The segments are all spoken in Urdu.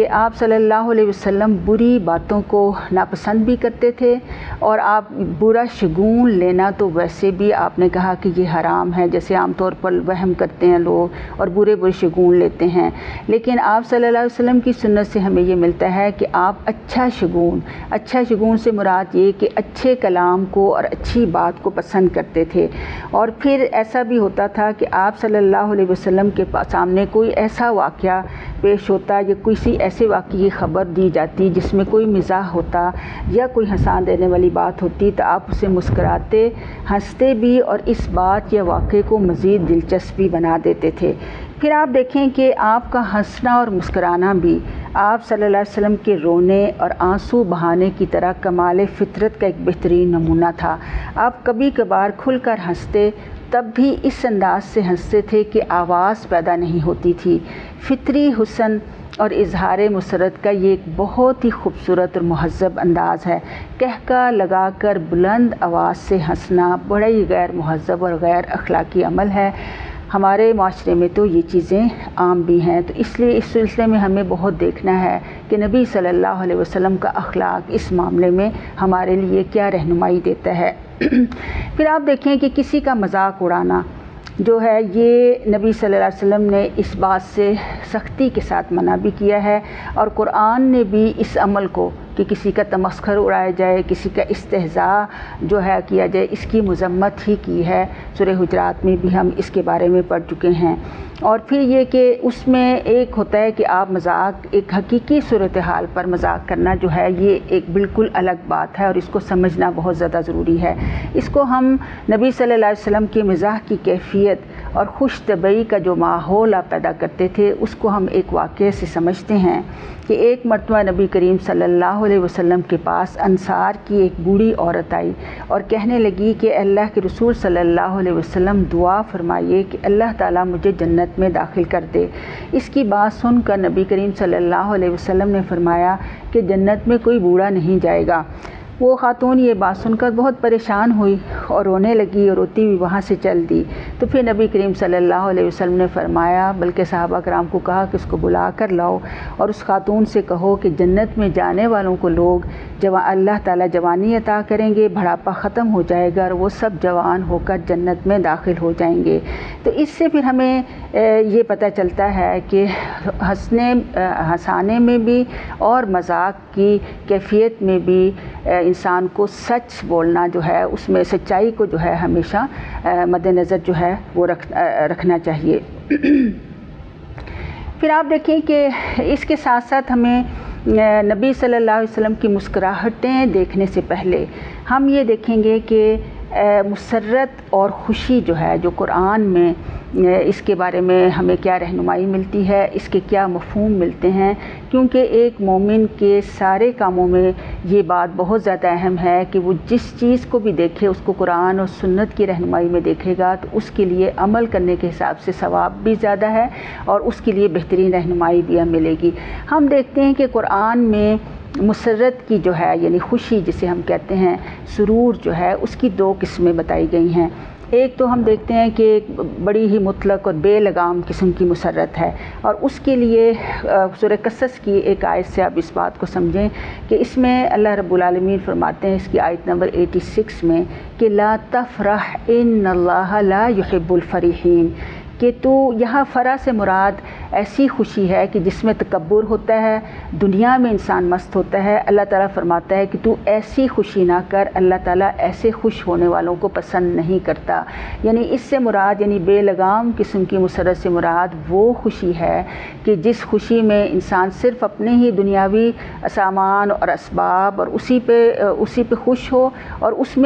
کہ آپ صلی اللہ علیہ وسلم بری باتوں کو ناپسند بھی کرتے تھے، اور آپ برا شگون لینا تو ویسے بھی آپ نے کہا کہ یہ حرام ہے، جیسے عام طور پر وہم کرتے ہیں لوگ اور برے شگون لیتے ہیں۔ لیکن آپ صلی اللہ علیہ وسلم کی سنت سے ہمیں یہ ملتا ہے کہ آپ اچھا شگون سے مراد یہ کہ اچھے کلام کو اور اچھی بات کو پسند کرتے تھے۔ اور پھر ایسا بھی ہوتا تھا کہ آپ صلی اللہ علیہ وسلم کے سامنے کوئی ایسا واقعہ پیش ہوتا یا کسی ایسے واقعے کی خبر دی جاتی جس میں کوئی مزاح ہوتا یا کوئی ہنسا دینے والی بات ہوتی تو آپ اسے مسکراتے، ہنستے بھی، اور اس بات یا واقعے کو مزید دلچسپی بنا دیتے تھے۔ پھر آپ دیکھیں کہ آپ کا ہنسنا اور مسکرانا بھی آپ صلی اللہ علیہ وسلم کے رونے اور آنسو بہانے کی طرح کمال فطرت کا ایک بہترین نمونہ تھا۔ آپ کبھی کبھار کھل کر ہنستے، تب بھی اس انداز سے ہنستے تھے کہ آواز پیدا نہیں ہوتی تھی۔ فطری حسن اور اظہار مسرت کا یہ ایک بہت ہی خوبصورت اور مہذب انداز ہے۔ قہقہ لگا کر بلند آواز سے ہنسنا بڑا ہی غیر مہذب اور غیر اخلاقی عمل ہے۔ ہمارے معاشرے میں تو یہ چیزیں عام بھی ہیں، تو اس لیے اس سلسلے میں ہمیں بہت دیکھنا ہے کہ نبی صلی اللہ علیہ وسلم کا اخلاق اس معاملے میں ہمارے لیے کیا رہنمائی دیتا ہے۔ پھر آپ دیکھیں کہ کسی کا مذاق اڑانا جو ہے یہ نبی صلی اللہ علیہ وسلم نے اس بات سے سختی کے ساتھ منع بھی کیا ہے، اور قرآن نے بھی اس عمل کو کہ کسی کا تمسخر اڑایا جائے، کسی کا استہزاء جو ہے کیا جائے، اس کی مذمت ہی کی ہے۔ سورہ حجرات میں بھی ہم اس کے بارے میں پڑھ چکے ہیں۔ اور پھر یہ کہ اس میں ایک ہوتا ہے کہ آپ مذاق ایک حقیقی صورتحال پر مذاق کرنا جو ہے یہ ایک بالکل الگ بات ہے، اور اس کو سمجھنا بہت زیادہ ضروری ہے۔ اس کو ہم نبی صلی اللہ علیہ وسلم کے مزاح کی کیفیت اور خوش طبعی کا جو ماحول آپ پیدا کرتے تھے اس کو ہم ایک واقعے سے سمجھتے ہیں کہ ایک مرتبہ نبی کریم صلی اللہ علیہ وسلم کے پاس انصار کی ایک بوڑھی عورت آئی اور کہنے لگی کہ اللہ کے رسول صلی اللہ علیہ وسلم دعا فرمائیے کہ اللہ تعالیٰ مجھے جنت میں داخل کر دے۔ اس کی بات سن کر نبی کریم صلی اللہ علیہ وسلم نے فرمایا کہ جنت میں کوئی بوڑھا نہیں جائے گا۔ وہ خاتون یہ بات سن کر بہت پریشان ہوئی اور رونے لگی اور روتی ہوئی وہاں سے چل دی۔ تو پھر نبی کریم صلی اللہ علیہ وسلم نے فرمایا، بلکہ صحابہ کرام کو کہا کہ اس کو بلا کر لاؤ اور اس خاتون سے کہو کہ جنت میں جانے والوں کو لوگ اللہ تعالیٰ جوانی عطا کریں گے، بڑھاپا ختم ہو جائے گا اور وہ سب جوان ہو کر جنت میں داخل ہو جائیں گے۔ تو اس سے پھر ہمیں یہ پتہ چلتا ہے کہ ہنسانے میں بھی اور مذاق کی کیفیت میں بھی انسان کو سچ بولنا جو ہے اس میں سچائی کو جو ہے ہمیشہ مد نظر جو ہے وہ رکھنا چاہیے۔ پھر آپ دیکھیں کہ اس کے ساتھ ساتھ ہمیں نبی صلی اللہ علیہ وسلم کی مسکراہٹیں دیکھنے سے پہلے ہم یہ دیکھیں گے کہ مسرت اور خوشی جو ہے جو قرآن میں اس کے بارے میں ہمیں کیا رہنمائی ملتی ہے، اس کے کیا مفہوم ملتے ہیں، کیونکہ ایک مومن کے سارے کاموں میں یہ بات بہت زیادہ اہم ہے کہ وہ جس چیز کو بھی دیکھے اس کو قرآن اور سنت کی رہنمائی میں دیکھے گا تو اس کے لیے عمل کرنے کے حساب سے ثواب بھی زیادہ ہے اور اس کے لیے بہترین رہنمائی بھی ہمیں ملے گی۔ ہم دیکھتے ہیں کہ قرآن میں مسرت کی جو ہے یعنی خوشی جسے ہم کہتے ہیں، سرور جو ہے اس کی دو قسمیں بتائی گئی ہیں۔ ایک تو ہم دیکھتے ہیں کہ ایک بڑی ہی مطلق اور بے لگام قسم کی مسرت ہے، اور اس کے لیے سورہ قصص کی ایک آیت سے آپ اس بات کو سمجھیں کہ اس میں اللہ رب العالمین فرماتے ہیں اس کی آیت نمبر 86 میں کہ لا تفرح ان اللہ لا يحب الفرحین، کہ تو یہاں فرح سے مراد ایسی خوشی ہے کہ جس میں تکبر ہوتا ہے، دنیا میں انسان مست ہوتا ہے۔ اللہ تعالیٰ فرماتا ہے کہ تو ایسی خوشی نہ کر، اللہ تعالیٰ ایسے خوش ہونے والوں کو پسند نہیں کرتا۔ یعنی اس سے مراد یعنی بے لگام قسم کی مسرت سے مراد وہ خوشی ہے کہ جس خوشی میں انسان صرف اپنے ہی دنیاوی سامان اور اسباب اور اسی پہ خوش ہو، اور اس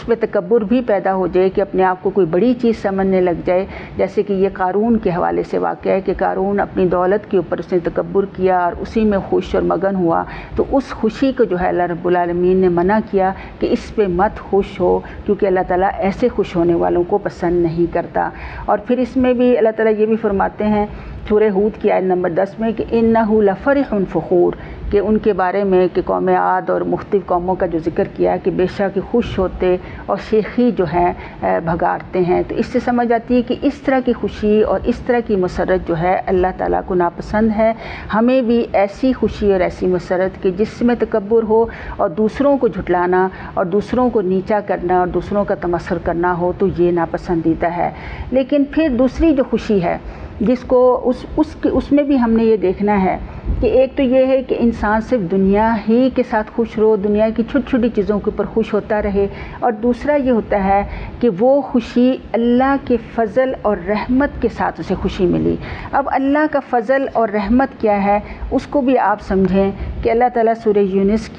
میں تکبر بھی پیدا ہو جائے کہ اپنے آپ کو کوئی بڑی چیز سمجھنے لگ جائے، جیسے کہ یہ قارون کے حوالے سے واقعہ ہے کہ قارون اپنی دولت کے اوپر اس نے تکبر کیا اور اسی میں خوش اور مگن ہوا، تو اس خوشی کو جو ہے اللہ رب العالمین نے منع کیا کہ اس پہ مت خوش ہو، کیونکہ اللہ تعالیٰ ایسے خوش ہونے والوں کو پسند نہیں کرتا۔ اور پھر اس میں بھی اللہ تعالیٰ یہ بھی فرماتے ہیں سورہ ہود کی آیت نمبر 10 میں کہ انہ لفرح فخور، کہ ان کے بارے میں کہ قوم عاد اور مختلف قوموں کا جو ذکر کیا کہ بے شک خوش ہوتے اور شیخی جو ہے بھگاڑتے ہیں۔ تو اس سے سمجھ آتی ہے کہ اس طرح کی خوشی اور اس طرح کی مسرت جو ہے اللہ تعالیٰ کو ناپسند ہے۔ ہمیں بھی ایسی خوشی اور ایسی مسرت کہ جس میں تکبر ہو اور دوسروں کو جھٹلانا اور دوسروں کو نیچا کرنا اور دوسروں کا تمسخر کرنا ہو تو یہ ناپسندیدہ ہے۔ لیکن پھر دوسری جو خوشی ہے جس کو اس میں بھی ہم نے یہ دیکھنا ہے کہ ایک تو یہ ہے کہ انسان صرف دنیا ہی کے ساتھ خوش رہو، دنیا کی چھوٹی چھوٹی چیزوں کے اوپر خوش ہوتا رہے، اور دوسرا یہ ہوتا ہے کہ وہ خوشی اللہ کے فضل اور رحمت کے ساتھ اسے خوشی ملی۔ اب اللہ کا فضل اور رحمت کیا ہے اس کو بھی آپ سمجھیں کہ اللہ تعالیٰ سورہ یونس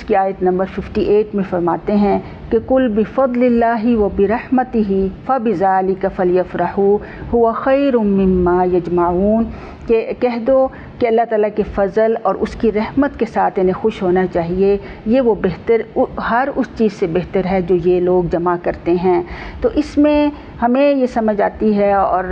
کی آیت نمبر 58 میں فرماتے ہیں کہ قل بفضل اللہ وبرحمتہ فبذلک فلیفرحوا هو خیر مما یجمعون، کہ کہہ دو کہ اللہ تعالیٰ کے فضل اور اس کی رحمت کے ساتھ انہیں خوش ہونا چاہیے، یہ وہ بہتر ہر اس چیز سے بہتر ہے جو یہ لوگ جمع کرتے ہیں۔ تو اس میں ہمیں یہ سمجھ آتی ہے اور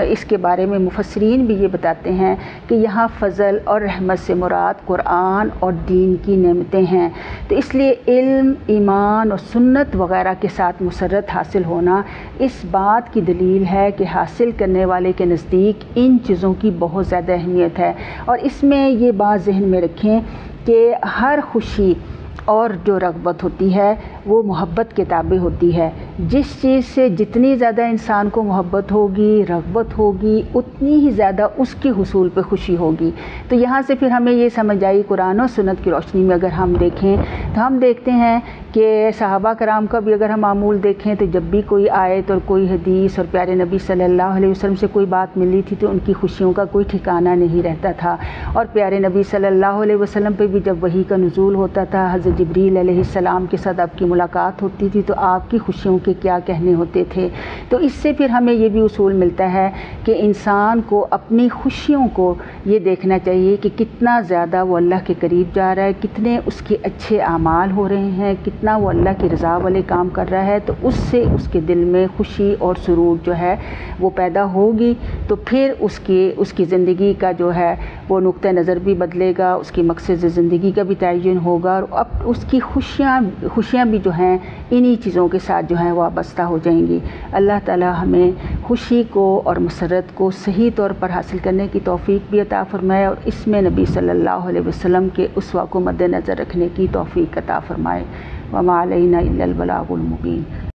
اس کے بارے میں مفسرین بھی یہ بتاتے ہیں کہ یہاں فضل اور رحمت سے مراد قرآن اور دین کی نعمتیں ہیں۔ تو اس لیے علم، ایمان اور سنت وغیرہ کے ساتھ مسرت حاصل ہونا اس بات کی دلیل ہے کہ حاصل کرنے والے کے نزدیک ان چیزوں کی بہت زیادہ اہمیت ہے۔ اور اس میں یہ بات ذہن میں رکھیں کہ ہر خوشی اور جو رغبت ہوتی ہے وہ محبت کے تابع ہوتی ہے۔ جس چیز سے جتنی زیادہ انسان کو محبت ہوگی، رغبت ہوگی، اتنی ہی زیادہ اس کے حصول پہ خوشی ہوگی۔ تو یہاں سے پھر ہمیں یہ سمجھ آئی قرآن و سنت کی روشنی میں اگر ہم دیکھیں تو ہم دیکھتے ہیں کہ صحابہ کرام کا بھی اگر ہم معمول دیکھیں تو جب بھی کوئی آیت اور کوئی حدیث اور پیارے نبی صلی اللہ علیہ وسلم سے کوئی بات ملی تھی تو ان کی خوشیوں کا کوئی ٹھکانہ نہیں رہتا تھا، اور پیارے نبی صلی اللہ علیہ وسلم پہ بھی جب وحی کا نزول ہوتا تھا، حضرت جبریل علیہ السلام کے ساتھ آپ کی ملاقات ہوتی تھی تو آپ کی خوشیوں کے کیا کہنے ہوتے تھے۔ تو اس سے پھر ہمیں یہ بھی اصول ملتا ہے کہ انسان کو اپنی خوشیوں کو یہ دیکھنا چاہیے کہ کتنا زیادہ وہ اللہ کے قریب جا رہا ہے، کتنے اس کے اچھے اعمال ہو رہے ہیں، کتنا وہ اللہ کی رضا والے کام کر رہا ہے، تو اس سے اس کے دل میں خوشی اور سرور جو ہے وہ پیدا ہوگی۔ تو پھر اس کی زندگی کا جو ہے وہ نقطہ نظر بھی بدلے گا، اس کی مقصد زندگی کا بھی تعین ہوگا، اور اب اس کی خوشیاں بھی جو ہیں انہی چیزوں کے ساتھ جو ہیں وابستہ ہو جائیں گی۔ اللہ تعالی ہمیں خوشی کو اور مسرت کو صحیح طور پر حاصل کرنے کی توفیق بھی عطا فرمائے، اور اس میں نبی صلی اللہ علیہ وسلم کے اسوہ کو مد نظر رکھنے کی توفیق عطا فرمائے۔ وما علینا الا البلاغ المبین۔